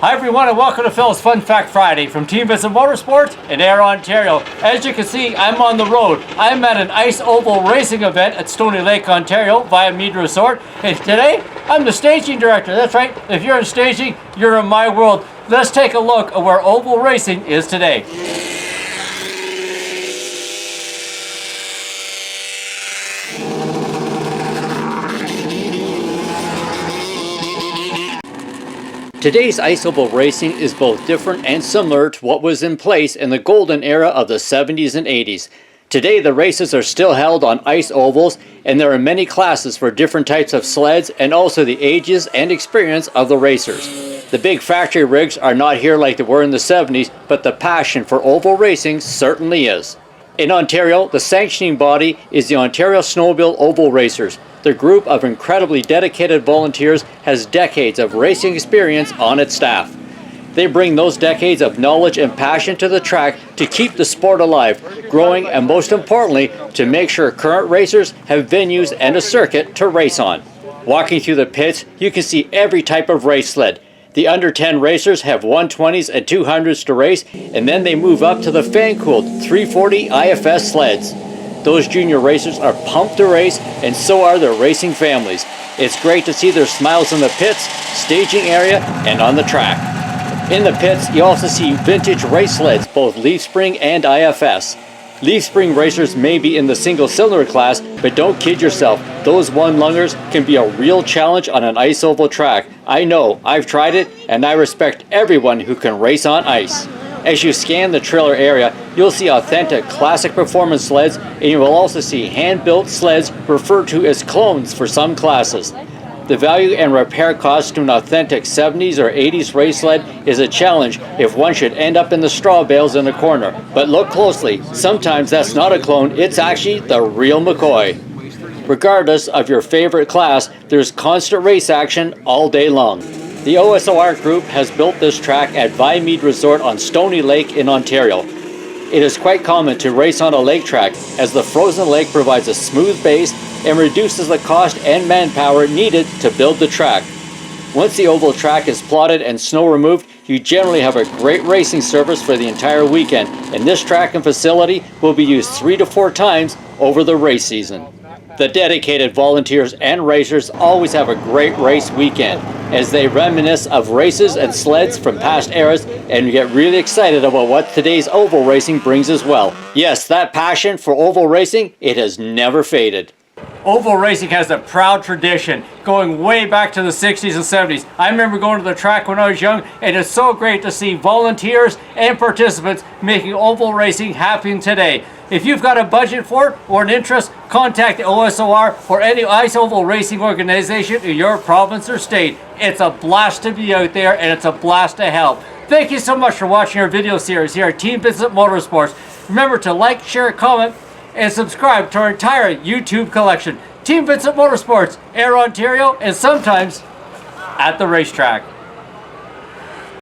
Hi everyone and welcome to Phil's Fun Fact Friday from Team Vincent Motorsports in Ayr, Ontario. As you can see, I'm on the road. I'm at an ice oval racing event at Stony Lake, Ontario via Mead Resort. And today, I'm the staging director. That's right, if you're in staging, you're in my world. Let's take a look at where oval racing is today. Today's ice oval racing is both different and similar to what was in place in the golden era of the 70s and 80s. Today the races are still held on ice ovals, and there are many classes for different types of sleds and also the ages and experience of the racers. The big factory rigs are not here like they were in the 70s, but the passion for oval racing certainly is. In Ontario, the sanctioning body is the Ontario Snowmobile Oval Racers. The group of incredibly dedicated volunteers has decades of racing experience on its staff. They bring those decades of knowledge and passion to the track to keep the sport alive, growing, and most importantly, to make sure current racers have venues and a circuit to race on. Walking through the pits, you can see every type of race sled. The under 10 racers have 120s and 200s to race, and then they move up to the fan-cooled 340 IFS sleds. Those junior racers are pumped to race, and so are their racing families. It's great to see their smiles in the pits, staging area, and on the track. In the pits, you also see vintage race sleds, both leaf spring and IFS. Leaf spring racers may be in the single cylinder class, but don't kid yourself, those one-lungers can be a real challenge on an ice oval track. I know, I've tried it, and I respect everyone who can race on ice. As you scan the trailer area, you'll see authentic classic performance sleds, and you will also see hand-built sleds referred to as clones for some classes. The value and repair cost to an authentic 70s or 80s race sled is a challenge if one should end up in the straw bales in the corner. But look closely, sometimes that's not a clone, it's actually the real McCoy. Regardless of your favorite class, there's constant race action all day long. The OSOR group has built this track at Mead Resort on Stony Lake in Ontario. It is quite common to race on a lake track, as the frozen lake provides a smooth base and reduces the cost and manpower needed to build the track. Once the oval track is plotted and snow removed, you generally have a great racing service for the entire weekend, and this track and facility will be used 3 to 4 times over the race season. The dedicated volunteers and racers always have a great race weekend as they reminisce of races and sleds from past eras and get really excited about what today's oval racing brings as well. Yes, that passion for oval racing, it has never faded. Oval racing has a proud tradition going way back to the 60s and 70s. I remember going to the track when I was young, and it's so great to see volunteers and participants making oval racing happen today. If you've got a budget for it or an interest, contact the OSOR or any ice oval racing organization in your province or state. It's a blast to be out there, and it's a blast to help. Thank you so much for watching our video series here at Team Vincent Motorsports. Remember to like, share, comment, and subscribe to our entire YouTube collection. Team Vincent Motorsports, Ayr, Ontario, and sometimes at the racetrack.